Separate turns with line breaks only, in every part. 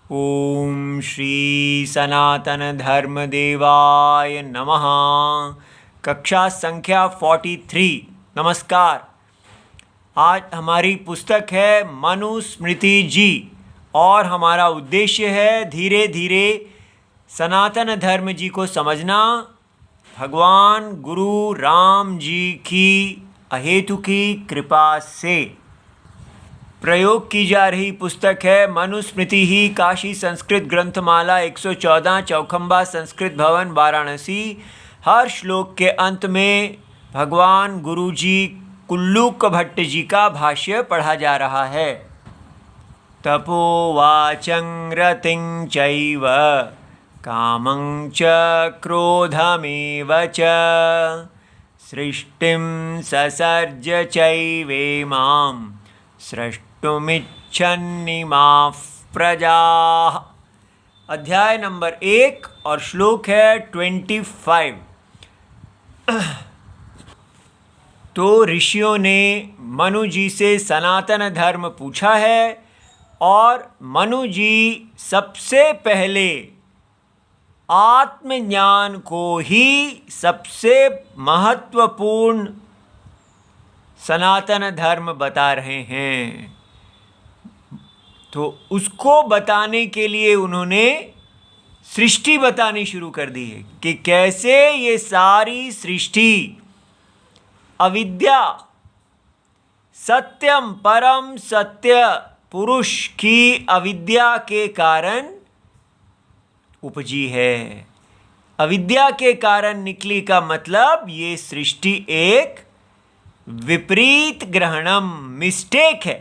ओम श्री सनातन धर्म देवाय नमः। कक्षा संख्या 43। नमस्कार। आज हमारी पुस्तक है मनुस्मृति जी और हमारा उद्देश्य है धीरे धीरे सनातन धर्म जी को समझना। भगवान गुरु राम जी की अहेतुकी कृपा से प्रयोग की जा रही पुस्तक है मनुस्मृति ही, काशी संस्कृत ग्रंथमाला 114, चौखंबा संस्कृत भवन वाराणसी। हर श्लोक के अंत में भगवान गुरु जी कुल्लूक भट्ट जी का भाष्य पढ़ा जा रहा है। तपोवाचं रतिं चैव कामं च क्रोधमेव च सृष्टिं ससर्ज चैवेमां सृष्टुमिच्छन्निमाः प्रजाः। अध्याय नंबर 1 और श्लोक है 25। तो ऋषियों ने मनु जी से सनातन धर्म पूछा है और मनु जी सबसे पहले आत्मज्ञान को ही सबसे महत्वपूर्ण सनातन धर्म बता रहे हैं। तो उसको बताने के लिए उन्होंने सृष्टि बतानी शुरू कर दी है कि कैसे ये सारी सृष्टि अविद्या सत्यम परम सत्य पुरुष की अविद्या के कारण उपजी है। अविद्या के कारण निकली का मतलब ये सृष्टि एक विपरीत ग्रहणम मिस्टेक है।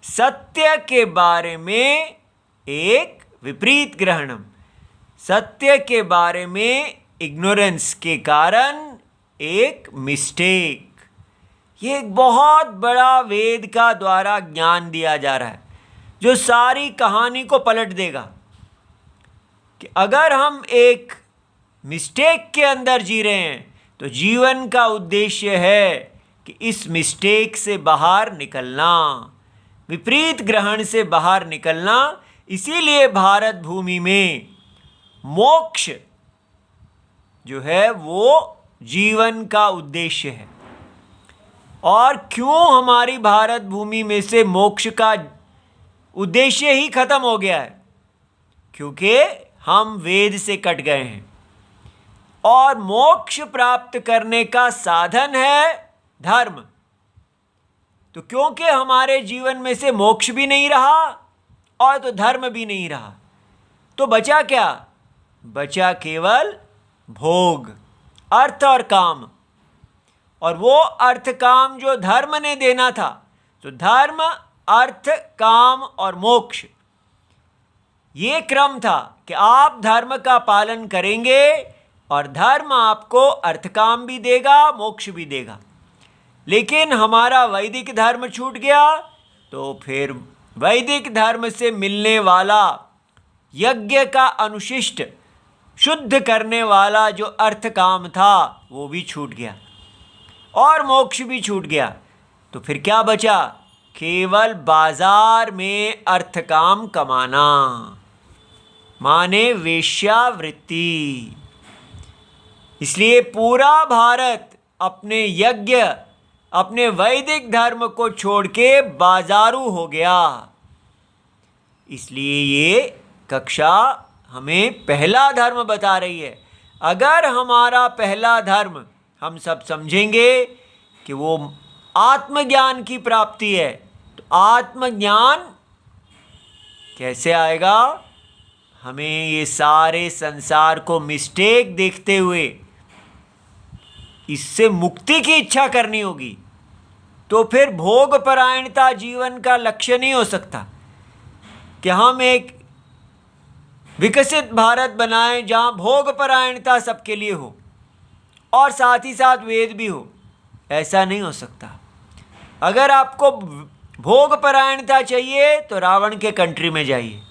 सत्य के बारे में एक विपरीत ग्रहणम, सत्य के बारे में इग्नोरेंस के कारण एक मिस्टेक। ये एक बहुत बड़ा वेद का द्वारा ज्ञान दिया जा रहा है जो सारी कहानी को पलट देगा कि अगर हम एक मिस्टेक के अंदर जी रहे हैं तो जीवन का उद्देश्य है कि इस मिस्टेक से बाहर निकलना, विपरीत ग्रहण से बाहर निकलना। इसीलिए भारत भूमि में मोक्ष जो है वो जीवन का उद्देश्य है। और क्यों हमारी भारत भूमि में से मोक्ष का उद्देश्य ही खत्म हो गया है? क्योंकि हम वेद से कट गए हैं और मोक्ष प्राप्त करने का साधन है धर्म। तो क्योंकि हमारे जीवन में से मोक्ष भी नहीं रहा और तो धर्म भी नहीं रहा, तो बचा क्या? बचा केवल भोग, अर्थ और काम। और वो अर्थ काम जो धर्म ने देना था, तो धर्म अर्थ काम और मोक्ष, ये क्रम था कि आप धर्म का पालन करेंगे और धर्म आपको अर्थ काम भी देगा, मोक्ष भी देगा। लेकिन हमारा वैदिक धर्म छूट गया, तो फिर वैदिक धर्म से मिलने वाला यज्ञ का अनुशिष्ट शुद्ध करने वाला जो अर्थ काम था वो भी छूट गया और मोक्ष भी छूट गया। तो फिर क्या बचा? केवल बाजार में अर्थ काम कमाना, माने वेश्यावृत्ति। इसलिए पूरा भारत अपने यज्ञ, अपने वैदिक धर्म को छोड़ के बाजारू हो गया। इसलिए ये कक्षा हमें पहला धर्म बता रही है। अगर हमारा पहला धर्म हम सब समझेंगे कि वो आत्मज्ञान की प्राप्ति है, तो आत्मज्ञान कैसे आएगा? हमें ये सारे संसार को मिस्टेक देखते हुए इससे मुक्ति की इच्छा करनी होगी। तो फिर भोग परायणता जीवन का लक्ष्य नहीं हो सकता कि हम एक विकसित भारत बनाएं जहां भोग परायणता सबके लिए हो और साथ ही साथ वेद भी हो। ऐसा नहीं हो सकता। अगर आपको भोग परायणता चाहिए तो रावण के कंट्री में जाइए।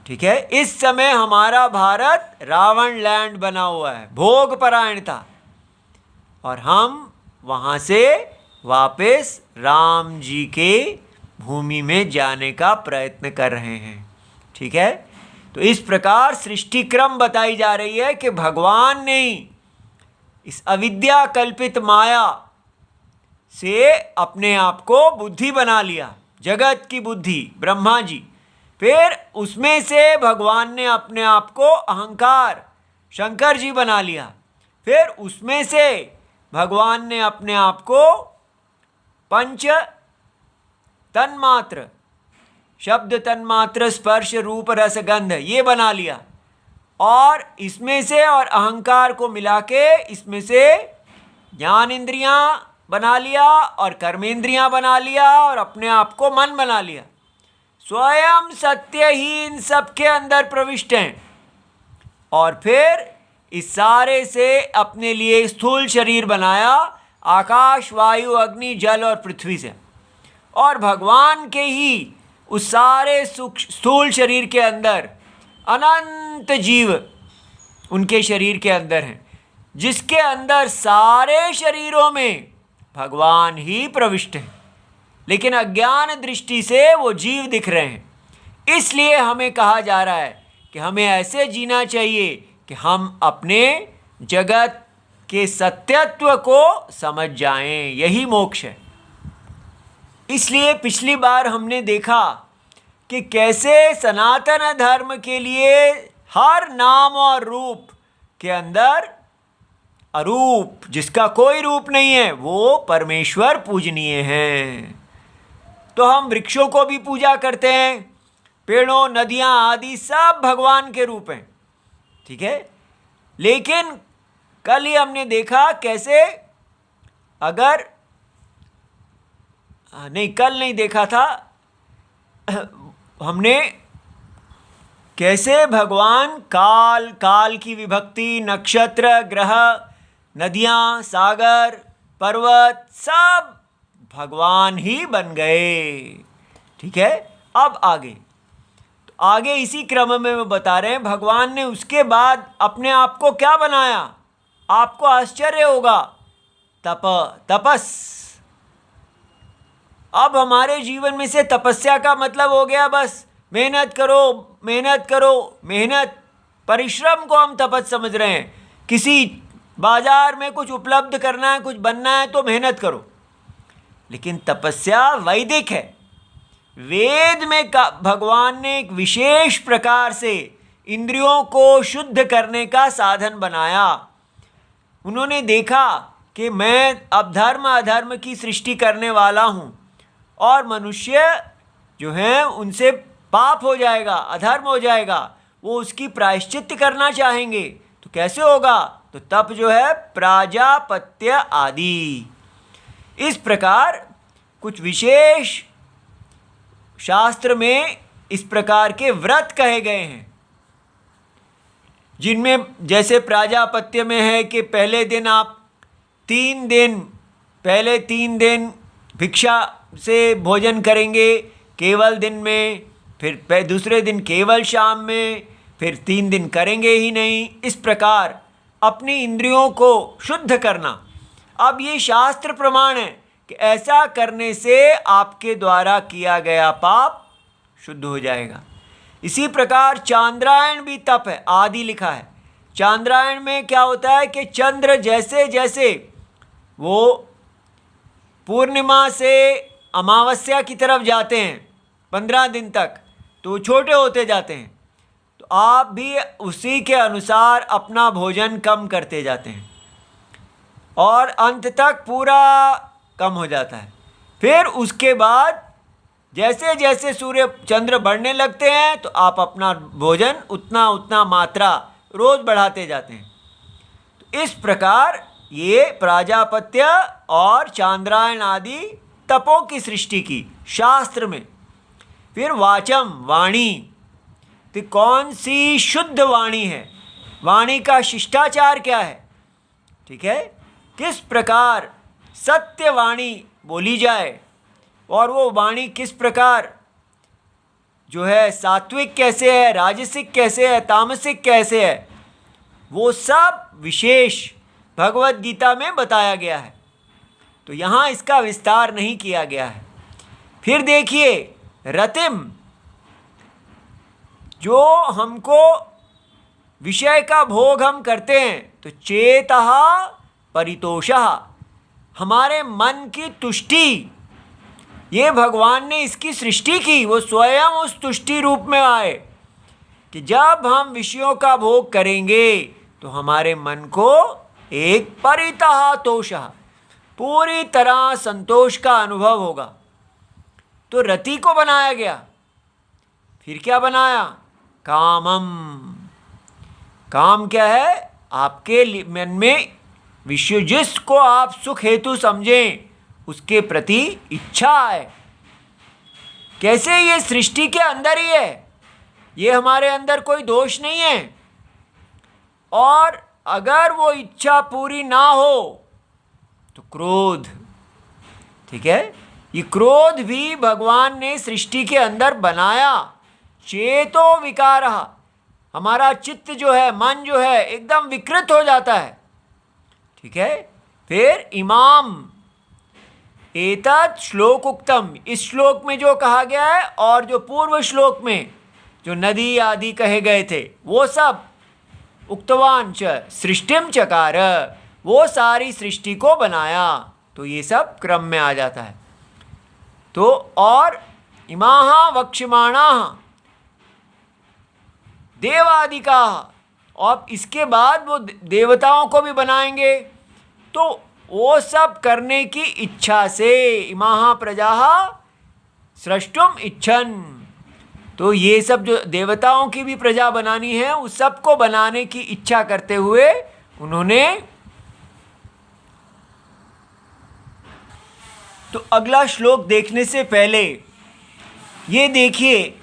ठीक है, इस समय हमारा भारत रावण लैंड बना हुआ है, भोग परायणता, और हम वहाँ से वापस राम जी के भूमि में जाने का प्रयत्न कर रहे हैं। ठीक है, तो इस प्रकार सृष्टि क्रम बताई जा रही है कि भगवान ने इस अविद्या कल्पित माया से अपने आप को बुद्धि बना लिया, जगत की बुद्धि ब्रह्मा जी। फिर उसमें से भगवान ने अपने आप को अहंकार शंकर जी बना लिया। फिर उसमें से भगवान ने अपने आप को पंच तन्मात्र, शब्द तन्मात्र, स्पर्श रूप रस गंध, ये बना लिया। और इसमें से और अहंकार को मिला के इसमें से ज्ञान इंद्रियां बना लिया और कर्मेंद्रियां बना लिया और अपने आप को मन बना लिया। स्वयं सत्य ही इन सबके अंदर प्रविष्ट हैं। और फिर इस सारे से अपने लिए स्थूल शरीर बनाया, आकाश वायु अग्नि जल और पृथ्वी से। और भगवान के ही उस सारे स्थूल शरीर के अंदर अनंत जीव उनके शरीर के अंदर हैं, जिसके अंदर सारे शरीरों में भगवान ही प्रविष्ट हैं, लेकिन अज्ञान दृष्टि से वो जीव दिख रहे हैं। इसलिए हमें कहा जा रहा है कि हमें ऐसे जीना चाहिए कि हम अपने जगत के सत्यत्व को समझ जाएं, यही मोक्ष है। इसलिए पिछली बार हमने देखा कि कैसे सनातन धर्म के लिए हर नाम और रूप के अंदर अरूप, जिसका कोई रूप नहीं है, वो परमेश्वर पूजनीय हैं। तो हम वृक्षों को भी पूजा करते हैं, पेड़ों नदियां आदि सब भगवान के रूप हैं। ठीक है, लेकिन कल ही हमने देखा कैसे, अगर नहीं कल नहीं देखा था हमने, कैसे भगवान काल, काल की विभक्ति, नक्षत्र, ग्रह, नदियां, सागर, पर्वत सब भगवान ही बन गए। ठीक है, अब आगे आगे इसी क्रम में वो बता रहे हैं, भगवान ने उसके बाद अपने आप को क्या बनाया। आपको आश्चर्य होगा, तपस। अब हमारे जीवन में से तपस्या का मतलब हो गया बस मेहनत करो मेहनत करो मेहनत, परिश्रम को हम तपस समझ रहे हैं। किसी बाजार में कुछ उपलब्ध करना है, कुछ बनना है तो मेहनत करो। लेकिन तपस्या वैदिक है। वेद में भगवान ने एक विशेष प्रकार से इंद्रियों को शुद्ध करने का साधन बनाया। उन्होंने देखा कि मैं अब धर्म अधर्म की सृष्टि करने वाला हूँ और मनुष्य जो हैं उनसे पाप हो जाएगा, अधर्म हो जाएगा, वो उसकी प्रायश्चित करना चाहेंगे। तो कैसे होगा? तो तप जो है प्राजापत्य आदि, इस प्रकार कुछ विशेष शास्त्र में इस प्रकार के व्रत कहे गए हैं, जिनमें जैसे प्राजापत्य में है कि पहले दिन आप 3 दिन पहले 3 दिन भिक्षा से भोजन करेंगे केवल दिन में, फिर दूसरे दिन केवल शाम में, फिर 3 दिन करेंगे ही नहीं। इस प्रकार अपनी इंद्रियों को शुद्ध करना। अब ये शास्त्र प्रमाण है कि ऐसा करने से आपके द्वारा किया गया पाप शुद्ध हो जाएगा। इसी प्रकार चांद्रायण भी तप है, आदि लिखा है। चांद्रायण में क्या होता है कि चंद्र जैसे जैसे वो पूर्णिमा से अमावस्या की तरफ जाते हैं 15 दिन तक, तो छोटे होते जाते हैं। तो आप भी उसी के अनुसार अपना भोजन कम करते जाते हैं और अंत तक पूरा कम हो जाता है। फिर उसके बाद जैसे जैसे सूर्य चंद्र बढ़ने लगते हैं तो आप अपना भोजन उतना उतना मात्रा रोज बढ़ाते जाते हैं। तो इस प्रकार ये प्राजापत्य और चांद्रायण आदि तपों की सृष्टि की शास्त्र में। फिर वाचम, वाणी, तो कौन सी शुद्ध वाणी है, वाणी का शिष्टाचार क्या है। ठीक है, किस प्रकार सत्य वाणी बोली जाए और वो वाणी किस प्रकार जो है सात्विक कैसे है, राजसिक कैसे है, तामसिक कैसे है, वो सब विशेष भगवद गीता में बताया गया है। तो यहाँ इसका विस्तार नहीं किया गया है। फिर देखिए रतिम, जो हमको विषय का भोग हम करते हैं, तो चेतः परितोषः, हमारे मन की तुष्टि, ये भगवान ने इसकी सृष्टि की, वो स्वयं उस तुष्टि रूप में आए कि जब हम विषयों का भोग करेंगे तो हमारे मन को एक परितः तोषः, पूरी तरह संतोष का अनुभव होगा। तो रति को बनाया गया, फिर क्या बनाया? कामम। काम क्या है? आपके मन में विषय, जिसको आप सुख हेतु समझें, उसके प्रति इच्छा है। कैसे? ये सृष्टि के अंदर ही है, ये हमारे अंदर कोई दोष नहीं है। और अगर वो इच्छा पूरी ना हो तो क्रोध, ठीक है, ये क्रोध भी भगवान ने सृष्टि के अंदर बनाया। चेतो विकारः, हमारा चित्त जो है, मन जो है, एकदम विकृत हो जाता है, ठीक है। फिर इमाम एतत् श्लोक उक्तम, इस श्लोक में जो कहा गया है और जो पूर्व श्लोक में जो नदी आदि कहे गए थे, वो सब उक्तवान च सृष्टिम चकार, वो सारी सृष्टि को बनाया। तो ये सब क्रम में आ जाता है। तो और इमाः वक्ष्यमाणाः देवादिका, और इसके बाद वो देवताओं को भी बनाएंगे। तो वो सब करने की इच्छा से इमाः प्रजाः स्रष्टुम इच्छन, तो ये सब जो देवताओं की भी प्रजा बनानी है, उस सब को बनाने की इच्छा करते हुए उन्होंने। तो अगला श्लोक देखने से पहले ये देखिए,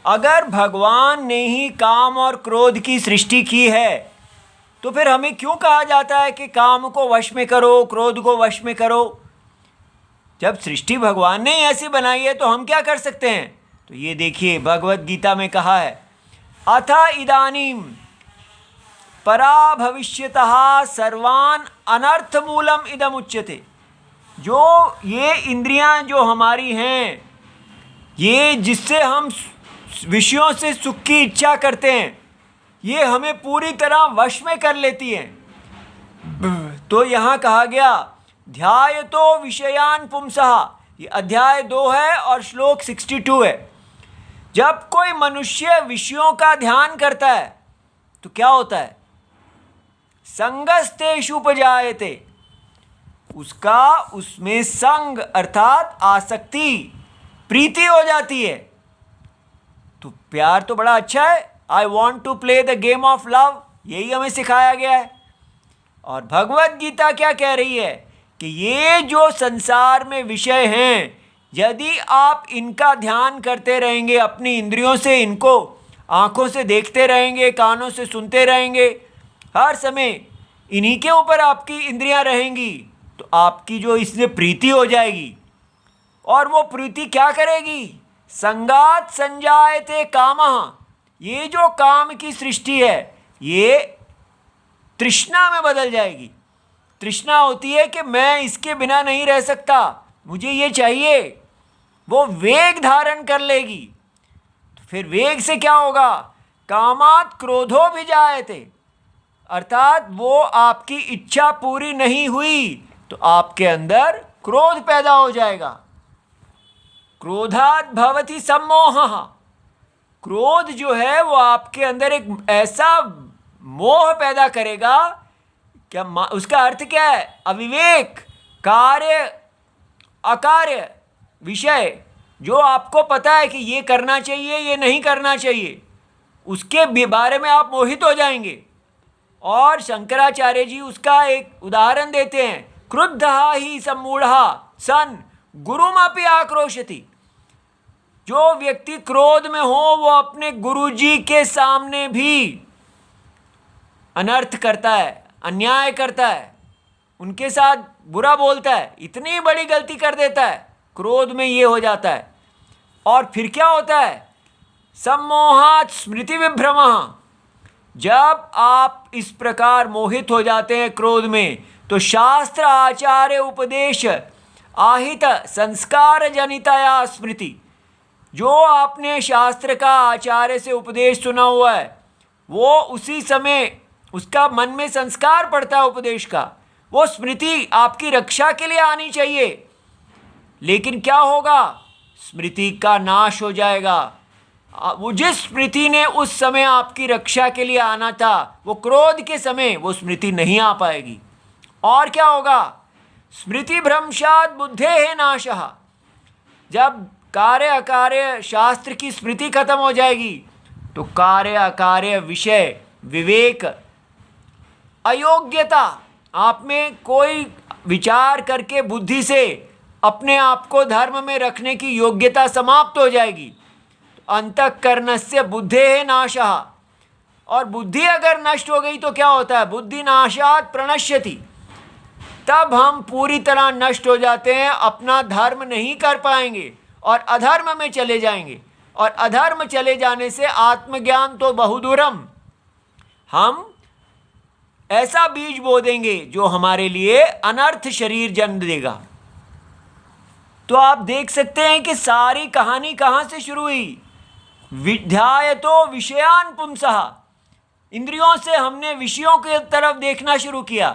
अगर भगवान ने ही काम और क्रोध की सृष्टि की है, तो फिर हमें क्यों कहा जाता है कि काम को वश में करो, क्रोध को वश में करो? जब सृष्टि भगवान ने ऐसी बनाई है तो हम क्या कर सकते हैं? तो ये देखिए भगवत गीता में कहा है, अथ इदानीम परा भविष्यतः सर्वान अनर्थ मूलम इदम उच्यते। जो ये इंद्रियां जो हमारी हैं, ये जिससे हम विषयों से सुख की इच्छा करते हैं, ये हमें पूरी तरह वश में कर लेती हैं। तो यहाँ कहा गया ध्यायतो विषयान पुंसः, ये अध्याय 2 है और श्लोक 62 है। जब कोई मनुष्य विषयों का ध्यान करता है तो क्या होता है? संगस्तेषु उपजायते, उसका उसमें संग अर्थात आसक्ति, प्रीति हो जाती है। तो प्यार तो बड़ा अच्छा है, I want to play the game of love, यही हमें सिखाया गया है। और भगवत गीता क्या कह रही है कि ये जो संसार में विषय हैं, यदि आप इनका ध्यान करते रहेंगे अपनी इंद्रियों से, इनको आँखों से देखते रहेंगे, कानों से सुनते रहेंगे, हर समय इन्हीं के ऊपर आपकी इंद्रियां रहेंगी, तो आपकी जो इसमें प्रीति हो जाएगी। और वो प्रीति क्या करेगी? संगात संजायते कामः, ये जो काम की सृष्टि है ये तृष्णा में बदल जाएगी। तृष्णा होती है कि मैं इसके बिना नहीं रह सकता, मुझे ये चाहिए, वो वेग धारण कर लेगी। तो फिर वेग से क्या होगा? कामात क्रोधो भी जायते, अर्थात वो आपकी इच्छा पूरी नहीं हुई तो आपके अंदर क्रोध पैदा हो जाएगा। क्रोधात् भवति सम्मोहः, क्रोध जो है वो आपके अंदर एक ऐसा मोह पैदा करेगा। क्या उसका अर्थ क्या है? अविवेक, कार्य अकार्य विषय, जो आपको पता है कि ये करना चाहिए, ये नहीं करना चाहिए, उसके बारे में आप मोहित हो जाएंगे। और शंकराचार्य जी उसका एक उदाहरण देते हैं, क्रुद्धः ही सम्मूढ़ः सन गुरुमपि आक्रोशति। जो व्यक्ति क्रोध में हो वो अपने गुरुजी के सामने भी अनर्थ करता है, अन्याय करता है, उनके साथ बुरा बोलता है, इतनी बड़ी गलती कर देता है, क्रोध में ये हो जाता है। और फिर क्या होता है? सम्मोहात् स्मृति विभ्रमः, जब आप इस प्रकार मोहित हो जाते हैं क्रोध में, तो शास्त्र आचार्य उपदेश आहित संस्कार जनितया स्मृति, जो आपने शास्त्र का आचार्य से उपदेश सुना हुआ है वो उसी समय उसका मन में संस्कार पड़ता है उपदेश का, वो स्मृति आपकी रक्षा के लिए आनी चाहिए। लेकिन क्या होगा, स्मृति का नाश हो जाएगा। वो जिस स्मृति ने उस समय आपकी रक्षा के लिए आना था, वो क्रोध के समय वो स्मृति नहीं आ पाएगी। और क्या होगा, स्मृति भ्रंशात् बुद्धेः नाशः, जब कार्य अकार्य शास्त्र की स्मृति खत्म हो जाएगी तो कार्य अकार्य विषय विवेक अयोग्यता, आप में कोई विचार करके बुद्धि से अपने आप को धर्म में रखने की योग्यता समाप्त हो जाएगी। अंतःकरणस्य बुद्धेः नाशः, और बुद्धि अगर नष्ट हो गई तो क्या होता है, बुद्धि नाशात् प्रणश्यति, तब हम पूरी तरह नष्ट हो जाते हैं, अपना धर्म नहीं कर पाएंगे और अधर्म में चले जाएंगे। और अधर्म चले जाने से आत्मज्ञान तो बहुदूरम, हम ऐसा बीज बो देंगे जो हमारे लिए अनर्थ शरीर जन्म देगा। तो आप देख सकते हैं कि सारी कहानी कहाँ से शुरू हुई, विध्यायतो विषयान पुंसः, इंद्रियों से हमने विषयों की तरफ देखना शुरू किया।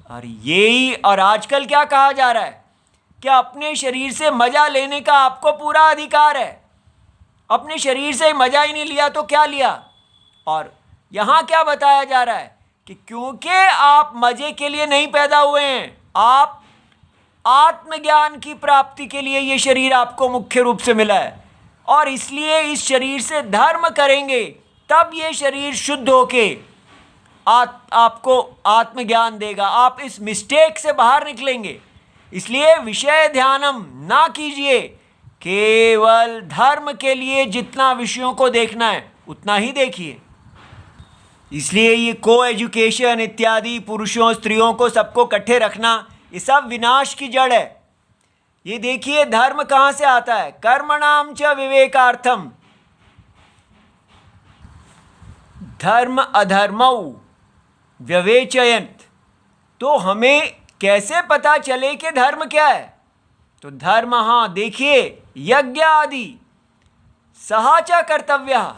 और यही, और आजकल क्या कहा जा रहा है कि अपने शरीर से मजा लेने का आपको पूरा अधिकार है। अपने शरीर से मजा ही नहीं लिया तो क्या लिया। और यहाँ क्या बताया जा रहा है कि क्योंकि आप मजे के लिए नहीं पैदा हुए हैं, आप आत्मज्ञान की प्राप्ति के लिए ये शरीर आपको मुख्य रूप से मिला है, और इसलिए इस शरीर से धर्म करेंगे तब ये शरीर शुद्ध होके आपको आत्मज्ञान देगा, आप इस मिस्टेक से बाहर निकलेंगे। इसलिए विषय ध्यानम ना कीजिए, केवल धर्म के लिए जितना विषयों को देखना है उतना ही देखिए। इसलिए ये को एजुकेशन इत्यादि, पुरुषों स्त्रियों को सबको इकट्ठे रखना, ये सब विनाश की जड़ है। ये देखिए धर्म कहाँ से आता है, कर्मणाम च विवेकार्थम, धर्म अधर्मौ व्यवेचयंत। तो हमें कैसे पता चले कि धर्म क्या है, तो धर्म, हाँ देखिए, यज्ञ आदि सहाच कर्तव्य,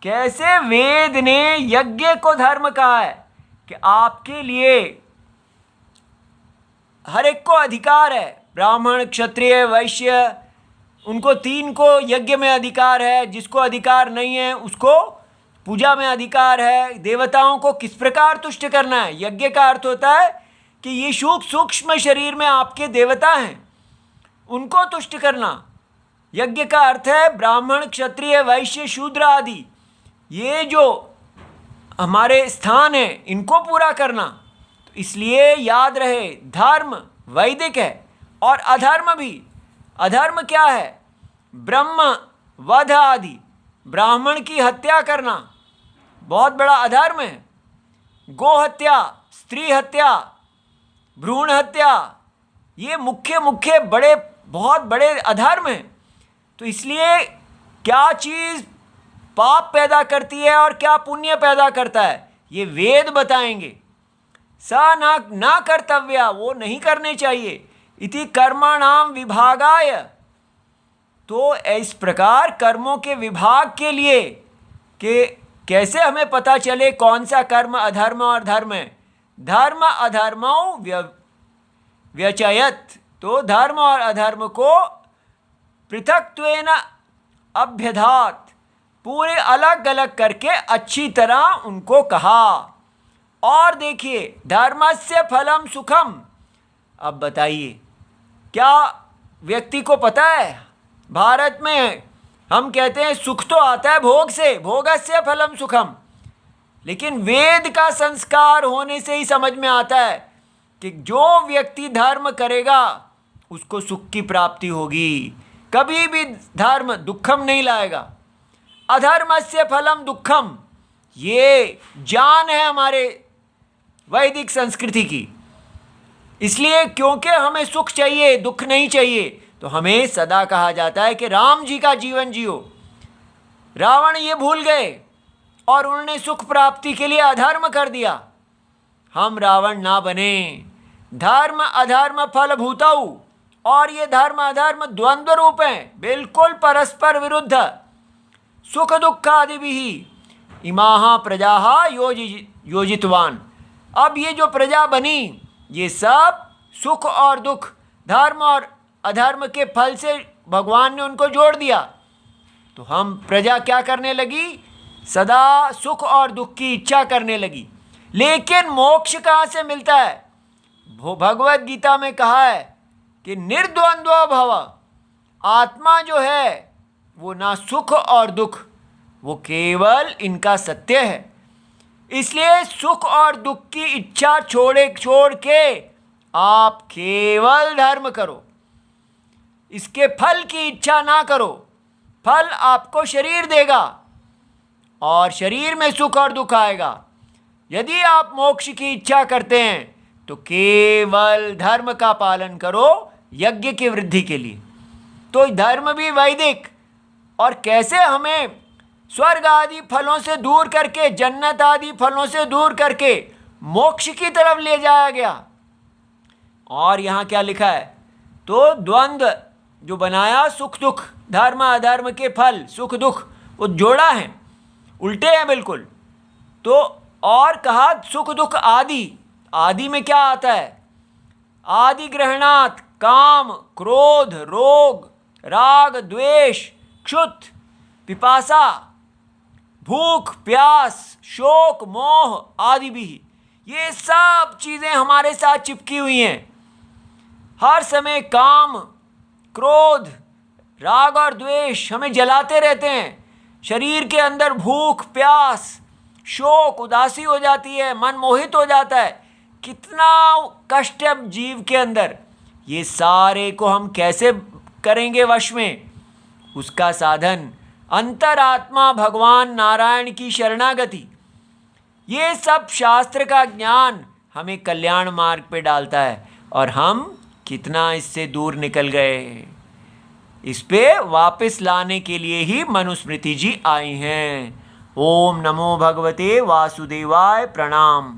कैसे वेद ने यज्ञ को धर्म कहा है कि आपके लिए हर एक को अधिकार है, ब्राह्मण क्षत्रिय वैश्य, उनको तीन को यज्ञ में अधिकार है, जिसको अधिकार नहीं है उसको पूजा में अधिकार है। देवताओं को किस प्रकार तुष्ट करना है, यज्ञ का अर्थ होता है कि ये सूक्ष्म शरीर में आपके देवता हैं, उनको तुष्ट करना। यज्ञ का अर्थ है ब्राह्मण क्षत्रिय वैश्य शूद्र आदि, ये जो हमारे स्थान हैं इनको पूरा करना। तो इसलिए याद रहे, धर्म वैदिक है और अधर्म भी। अधर्म क्या है, ब्रह्म वध आदि, ब्राह्मण की हत्या करना बहुत बड़ा अधर्म है। गो हत्या, स्त्री हत्या, भ्रूण हत्या, ये मुख्य बड़े बहुत बड़े अधर्म हैं। तो इसलिए क्या चीज़ पाप पैदा करती है और क्या पुण्य पैदा करता है, ये वेद बताएंगे। सा ना कर्तव्या, वो नहीं करने चाहिए। इति कर्माणाम विभागाय, तो इस प्रकार कर्मों के विभाग के लिए कि कैसे हमें पता चले कौन सा कर्म अधर्म और धर्म है। धर्म अधर्मौ व्यचयत, तो धर्म और अधर्म को पृथक्त्वेन अभ्यधात, पूरे अलग अलग करके अच्छी तरह उनको कहा। और देखिए, धर्मस्य फलम सुखम। अब बताइए, क्या व्यक्ति को पता है, भारत में हम कहते हैं सुख तो आता है भोग से, भोगस्य फलम सुखम, लेकिन वेद का संस्कार होने से ही समझ में आता है कि जो व्यक्ति धर्म करेगा उसको सुख की प्राप्ति होगी। कभी भी धर्म दुखम नहीं लाएगा। अधर्मस्य फलम दुखम, ये जान है हमारे वैदिक संस्कृति की। इसलिए क्योंकि हमें सुख चाहिए, दुख नहीं चाहिए, तो हमें सदा कहा जाता है कि राम जी का जीवन जियो। रावण ये भूल गए और उन्होंने सुख प्राप्ति के लिए अधर्म कर दिया। हम रावण ना बने। धर्म अधर्म फल भूतौ, और ये धर्म अधर्म द्वंद्व रूप हैं, बिल्कुल परस्पर विरुद्ध। सुख दुखादि भी इमाहा प्रजा योजितवान। अब ये जो प्रजा बनी, ये सब सुख और दुख, धर्म और अधर्म के फल से भगवान ने उनको जोड़ दिया। तो हम प्रजा क्या करने लगी? सदा सुख और दुख की इच्छा करने लगी। लेकिन मोक्ष कहाँ से मिलता है? भगवत गीता में कहा है कि निर्द्वंद्व भव। आत्मा जो है वो ना सुख और दुख, वो केवल इनका सत्य है। इसलिए सुख और दुख की इच्छा छोड़ के आप केवल धर्म करो, इसके फल की इच्छा ना करो। फल आपको शरीर देगा और शरीर में सुख और दुख आएगा। यदि आप मोक्ष की इच्छा करते हैं तो केवल धर्म का पालन करो यज्ञ की वृद्धि के लिए। तो धर्म भी वैदिक, और कैसे हमें स्वर्ग आदि फलों से दूर करके, जन्नत आदि फलों से दूर करके मोक्ष की तरफ ले जाया गया। और यहाँ क्या लिखा है? तो द्वंद्व जो बनाया, सुख दुख, धर्म अधर्म के फल, सुख दुख, वो जोड़ा है, उल्टे हैं बिल्कुल। तो और कहा सुख दुख आदि। आदि में क्या आता है? आदि ग्रहणात काम, क्रोध, रोग, राग, द्वेष, क्षुत, पिपासा, भूख, प्यास, शोक, मोह आदि भी। ये सब चीज़ें हमारे साथ चिपकी हुई हैं। हर समय काम, क्रोध, राग और द्वेष हमें जलाते रहते हैं। शरीर के अंदर भूख, प्यास, शोक, उदासी हो जाती है, मन मोहित हो जाता है। कितना कष्ट है जीव के अंदर। ये सारे को हम कैसे करेंगे वश में? उसका साधन अंतरात्मा भगवान नारायण की शरणागति। ये सब शास्त्र का ज्ञान हमें कल्याण मार्ग पे डालता है, और हम कितना इससे दूर निकल गए। इस पे वापस लाने के लिए ही मनुस्मृति जी आई हैं। ओम नमो भगवते वासुदेवाय। प्रणाम।